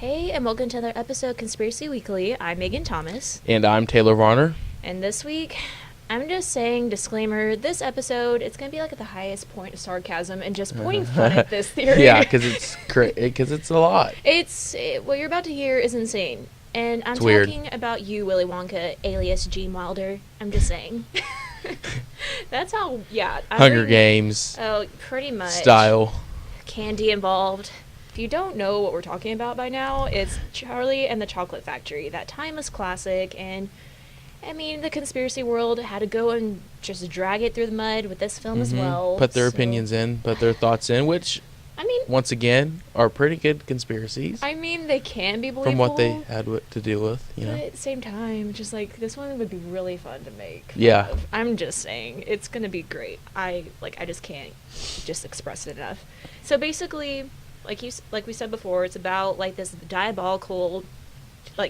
Hey, and welcome to another episode of Conspiracy Weekly. I'm Megan Thomas. And I'm Taylor Varner. And this week, I'm just saying, disclaimer, this episode, it's going to be like at the highest point of sarcasm and just pointing fun at this theory. Yeah, because it's a lot. What you're about to hear is insane. And I'm talking about you, Willy Wonka, alias Gene Wilder. I'm just saying. That's how, Hunger Games. Oh, pretty much. Style. Candy involved. If you don't know what we're talking about by now, it's Charlie and the Chocolate Factory, that timeless classic. And I mean, the conspiracy world had to go and just drag it through the mud with this film as well. Put their opinions in, put their thoughts in, which, I mean, once again, are pretty good conspiracies. I mean, they can be believable. From what they had to deal with, But at the same time, just like, this one would be really fun to make. Yeah. I'm just saying, it's going to be great. I just can't just express it enough. So basically, like we said before, it's about like this diabolical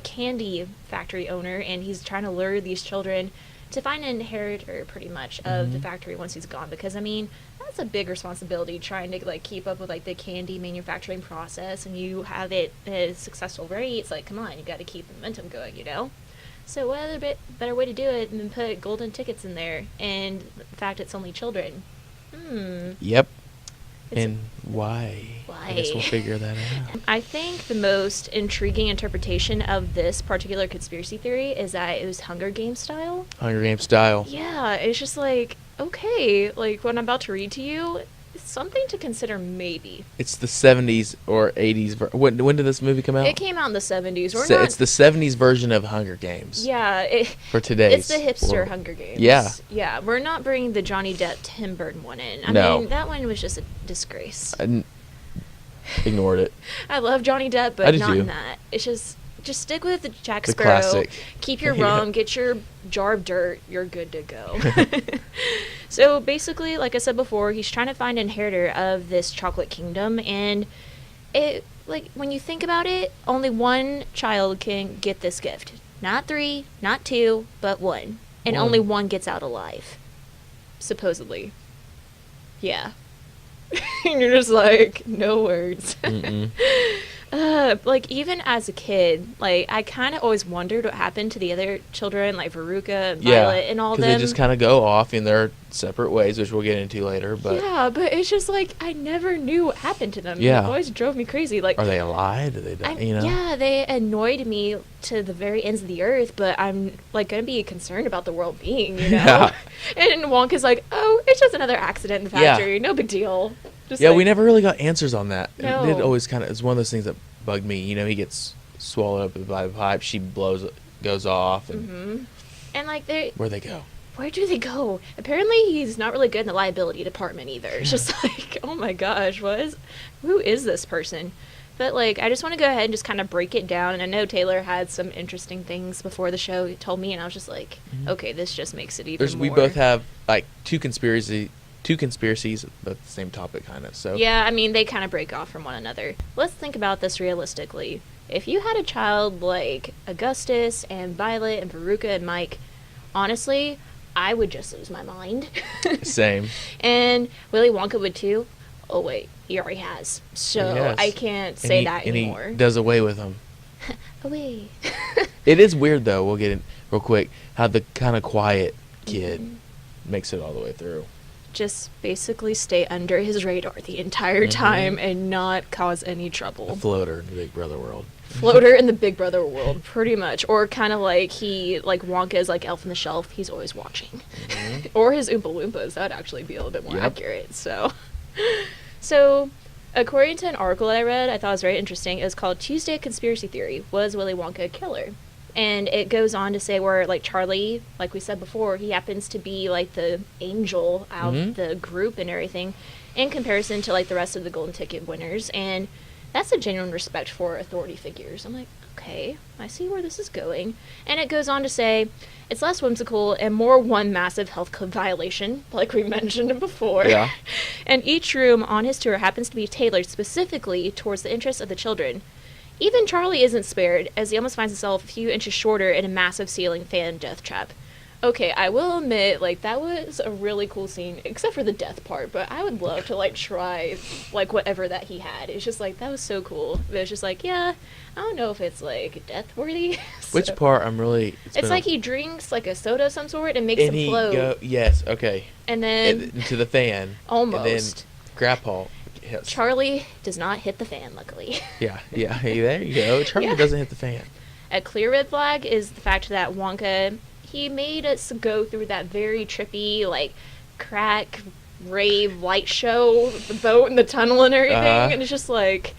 candy factory owner, and he's trying to lure these children to find an inheritor pretty much of the factory once he's gone, because I mean, that's a big responsibility, trying to keep up with the candy manufacturing process, and you have it at a successful rate. It's like, come on, you got to keep the momentum going, So what other better way to do it than put golden tickets in there, and the fact it's only children. Yep. And why? Why? I guess we'll figure that out. I think the most intriguing interpretation of this particular conspiracy theory is that it was Hunger Games style. Hunger Games style. Yeah, it's just okay, what I'm about to read to you, it's something to consider maybe. It's the 70s or 80s. When did this movie come out? It came out in the 70s. It's the 70s version of Hunger Games. Yeah. For today's. It's the hipster Hunger Games. Yeah. Yeah, we're not bringing the Johnny Depp, Tim Burton one in. I mean, that one was just a disgrace. I ignored it. I love Johnny Depp, but not in that. It's just stick with the Jack Sparrow. Classic. Keep your rum, get your jar of dirt, you're good to go. So basically, like I said before, he's trying to find an inheritor of this chocolate kingdom, and it, when you think about it, only one child can get this gift. Not 3, not 2, but 1. And only one gets out alive. Supposedly. Yeah. And you're just no words. Even as a kid, I kind of always wondered what happened to the other children, like Veruca and Violet and all them. Because they just kind of go off in their separate ways, which we'll get into later. But yeah, but it's just I never knew what happened to them. Yeah. It always drove me crazy. Are they alive? Do they die? Yeah, they annoyed me to the very ends of the earth, but I'm going to be concerned about the world being, Yeah. And Wonka's oh, it's just another accident in the factory. Yeah. No big deal. We never really got answers on that. No. It always it's one of those things that bugged me. He gets swallowed up by the pipe. She goes off. And where'd they go? Where do they go? Apparently, he's not really good in the liability department either. It's just oh my gosh, who is this person? But I just want to go ahead and just kind of break it down. And I know Taylor had some interesting things before the show. He told me, and I was just okay, this just makes it even more. We both have two conspiracies about the same topic, kind of. So yeah, I mean, they kind of break off from one another. Let's think about this realistically. If you had a child like Augustus and Violet and Veruca and Mike, honestly, I would just lose my mind. Same. And Willy Wonka would too. Oh wait, he already has. So I can't say that anymore. And he does away with them. Away. It is weird though. We'll get in real quick. How the kind of quiet kid makes it all the way through. Just basically stay under his radar the entire time and not cause any trouble. A floater in the Big Brother world. Floater in the Big Brother world, pretty much. Or kind of Wonka is Elf on the Shelf. He's always watching. Or his Oompa Loompas. That would actually be a little bit more accurate. So, according to an article that I read, I thought it was very interesting. It was called Tuesday Conspiracy Theory. Was Willy Wonka a killer? And it goes on to say where, Charlie, like we said before, he happens to be, the angel out of the group and everything in comparison to, the rest of the Golden Ticket winners. And that's a genuine respect for authority figures. I'm okay, I see where this is going. And it goes on to say, it's less whimsical and more one massive health code violation, like we mentioned before. Yeah. And each room on his tour happens to be tailored specifically towards the interests of the children. Even Charlie isn't spared, as he almost finds himself a few inches shorter in a massive ceiling fan death trap. Okay, I will admit, like, that was a really cool scene, except for the death part, but I would love to, like, try, like, whatever that he had. It's just, like, that was so cool. But it's just, like, yeah, I don't know if it's, like, death-worthy. So, Which part I'm really... It's like he drinks, like, a soda of some sort and makes him float. Yes, okay. And then... into the fan. Almost. And then Grandpa hits. Charlie does not hit the fan, luckily. Yeah, hey, there you go. Charlie doesn't hit the fan. A clear red flag is the fact that Wonka... He made us go through that very trippy, like, crack, rave, light show, the boat and the tunnel and everything. And it's just like,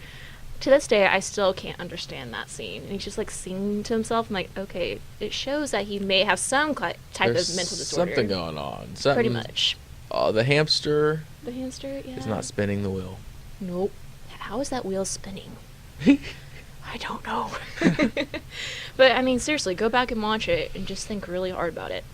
to this day, I still can't understand that scene. And he's just, like, singing to himself. I'm like, okay, it shows that he may have some type of mental disorder. Something going on. Pretty much. The hamster... The hamster, yeah. Is not spinning the wheel. Nope. How is that wheel spinning? I don't know. But, I mean, seriously, go back and watch it and just think really hard about it.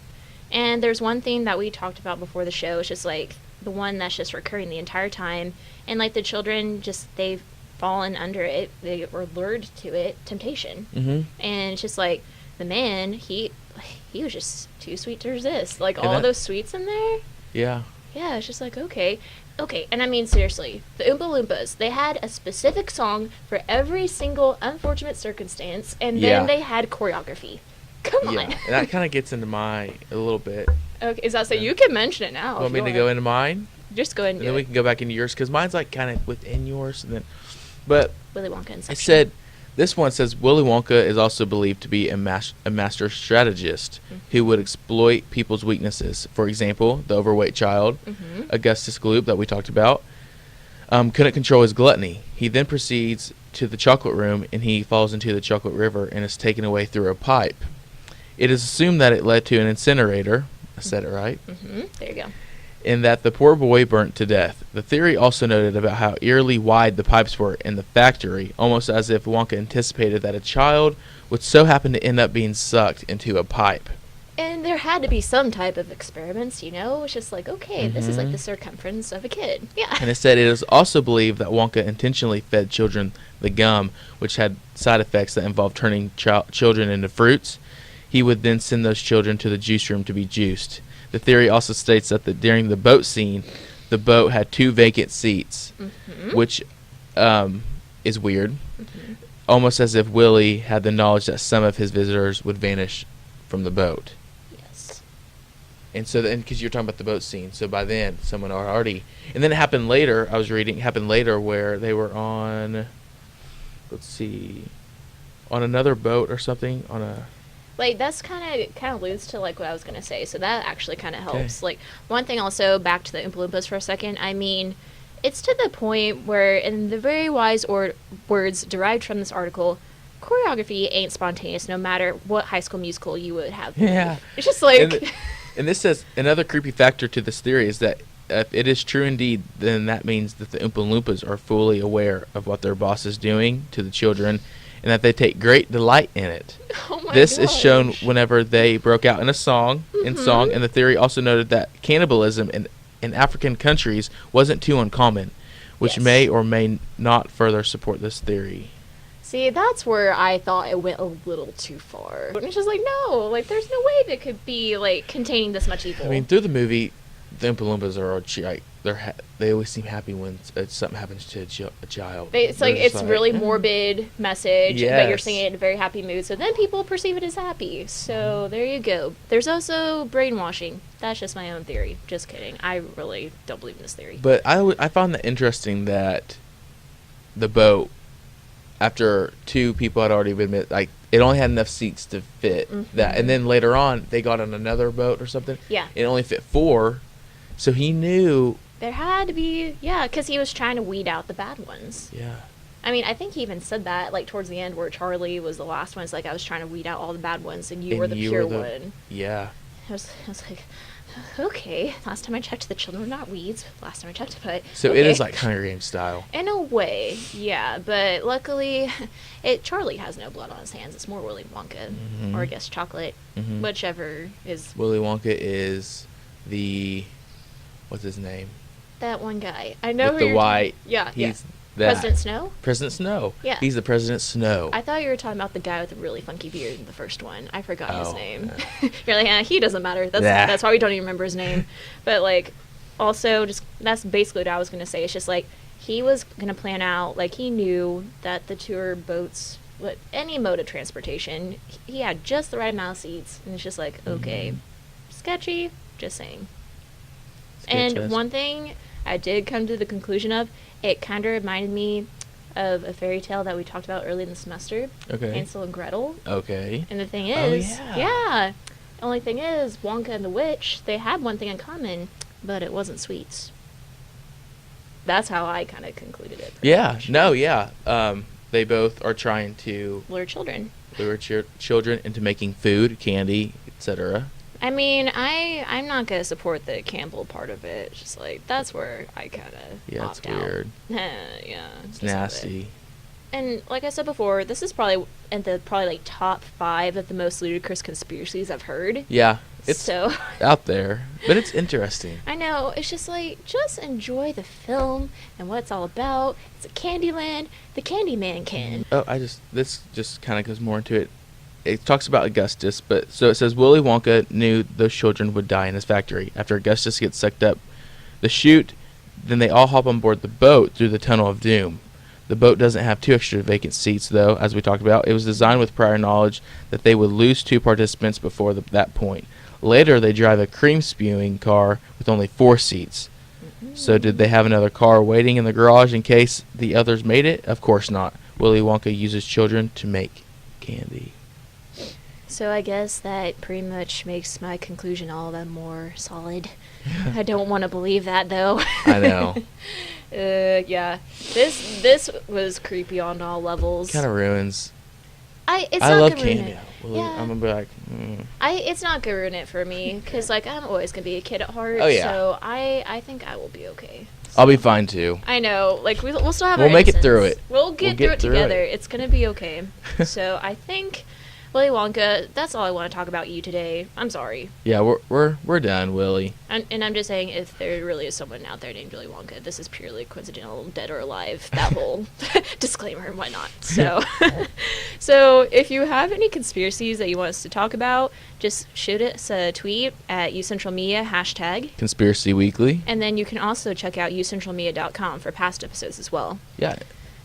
And there's one thing that we talked about before the show. It's just, like, the one that's just recurring the entire time. And, like, the children just, they've fallen under it. They were lured to it. Temptation. Mm-hmm. And it's just, like, the man, he was just too sweet to resist. Like, and all those sweets in there. Yeah. Yeah, it's just like, okay, and I mean, seriously, the Oompa Loompas, they had a specific song for every single unfortunate circumstance, and then they had choreography. Come on. Yeah, and that kind of gets into a little bit. Okay, is that so? You can mention it now. Want me to go into mine? Just go ahead and do it. And then we can go back into yours, because mine's, like, kind of within yours, and then, but... Willy Wonka Inception. It said, this one says, Willy Wonka is also believed to be a master strategist who would exploit people's weaknesses. For example, the overweight child, Augustus Gloop, that we talked about, couldn't control his gluttony. He then proceeds to the chocolate room, and he falls into the chocolate river and is taken away through a pipe. It is assumed that it led to an incinerator. I said it right. There you go. In that the poor boy burnt to death. The theory also noted about how eerily wide the pipes were in the factory, almost as if Wonka anticipated that a child would so happen to end up being sucked into a pipe. And there had to be some type of experiments, you know? It's just like, okay, this is like the circumference of a kid. Yeah. And it said it is also believed that Wonka intentionally fed children the gum, which had side effects that involved turning children into fruits. He would then send those children to the juice room to be juiced. The theory also states that during the boat scene, the boat had 2 vacant seats, which is weird, almost as if Willy had the knowledge that some of his visitors would vanish from the boat. Yes. And so, because you're talking about the boat scene, so by then, someone already... And then it happened later, I was reading, it happened later where they were on, let's see, on another boat or something, on a... Like, that's kind of alludes to, like, what I was going to say, so that actually kind of helps. Okay. Like, one thing also, back to the Oompa Loompas for a second, I mean, it's to the point where, in the very wise words derived from this article, choreography ain't spontaneous no matter what High School Musical you would have. Yeah. It's just like... And this says, another creepy factor to this theory is that if it is true indeed, then that means that the Oompa Loompas are fully aware of what their boss is doing to the children, and that they take great delight in it. Oh my This gosh. is shown whenever they broke out in song, and the theory also noted that cannibalism in African countries wasn't too uncommon, which may or may not further support this theory. See, that's where I thought it went a little too far. And it's just like, no, like, there's no way that could be, like, containing this much evil. I mean, through the movie, the Oompa Loompas are like, they always seem happy when something happens to a child. It's like, it's really morbid message, but you're singing it in a very happy mood, so then people perceive it as happy. So there you go. There's also brainwashing. That's just my own theory. Just kidding. I really don't believe in this theory. But I found that interesting that the boat, after 2 people had already been, like, it only had enough seats to fit that, and then later on they got on another boat or something. Yeah. It only fit 4, so he knew. There had to be, because he was trying to weed out the bad ones. Yeah. I mean, I think he even said that, like, towards the end where Charlie was the last one. It's like, I was trying to weed out all the bad ones, and you were the pure one. Yeah. I was like, okay. Last time I checked, the children were not weeds. Last time I checked, but so okay. It is like Hunger Games style. In a way, yeah. But luckily, Charlie has no blood on his hands. It's more Willy Wonka, or I guess chocolate, whichever is. Willy Wonka is what's his name? That one guy. I know with the white. Yeah, he's President Snow? President Snow. Yeah. He's the President Snow. I thought you were talking about the guy with the really funky beard in the first one. I forgot his name. Yeah. You're like, he doesn't matter. That's why we don't even remember his name. But, like, also, just that's basically what I was going to say. It's just, like, he was going to plan out, like, he knew that the tour boats, any mode of transportation, he had just the right amount of seats. And it's just like, okay, sketchy, just saying. And one thing I did come to the conclusion of, it kind of reminded me of a fairy tale that we talked about early in the semester. Okay. Hansel and Gretel. Okay. And the thing is, the only thing is, Wonka and the witch, they had one thing in common, but it wasn't sweets. That's how I kind of concluded it. Yeah. No, yeah. They both are trying to lure children. Children into making food, candy, etc. I mean, I'm not going to support the Campbell part of it. It's just like, that's where I kind of it's weird. Yeah. It's nasty. And like I said before, this is probably in the like top 5 of the most ludicrous conspiracies I've heard. Yeah. It's so out there, but it's interesting. I know. It's just like, just enjoy the film and what it's all about. It's a Candyland. The Candyman can. Oh, this just kind of goes more into it. It talks about Augustus, but so it says Willy Wonka knew those children would die in his factory. After Augustus gets sucked up the chute, then they all hop on board the boat through the Tunnel of Doom. The boat doesn't have 2 extra vacant seats, though, as we talked about. It was designed with prior knowledge that they would lose 2 participants before that point. Later, they drive a cream-spewing car with only 4 seats. So did they have another car waiting in the garage in case the others made it? Of course not. Willy Wonka uses children to make candy. So I guess that pretty much makes my conclusion all the more solid. I don't want to believe that, though. I know. Yeah. This was creepy on all levels. Kind of ruins. I love not gonna candy. Ruin it. Yeah. I'm gonna be like. It's not gonna ruin it for me because like I'm always gonna be a kid at heart. Oh yeah. So I think I will be okay. I'll be fine too. I know. Like we'll still have. We'll our make innocence. it through it. We'll get through it together. It's gonna be okay. So I think. Willy Wonka, that's all I want to talk about you today. I'm sorry. Yeah, we're done, Willy. And I'm just saying, if there really is someone out there named Willy Wonka, this is purely coincidental, dead or alive, that whole disclaimer and whatnot. So, so if you have any conspiracies that you want us to talk about, just shoot us a tweet at ucentralmedia, Conspiracy Weekly. And then you can also check out ucentralmedia.com for past episodes as well. Yeah.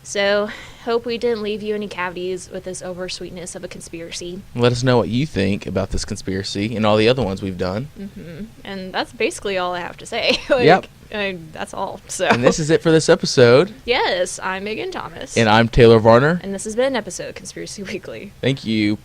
So, hope we didn't leave you any cavities with this over-sweetness of a conspiracy. Let us know what you think about this conspiracy and all the other ones we've done. Mm-hmm. And that's basically all I have to say. Yep. That's all. So. And this is it for this episode. Yes, I'm Megan Thomas. And I'm Taylor Varner. And this has been an episode of Conspiracy Weekly. Thank you.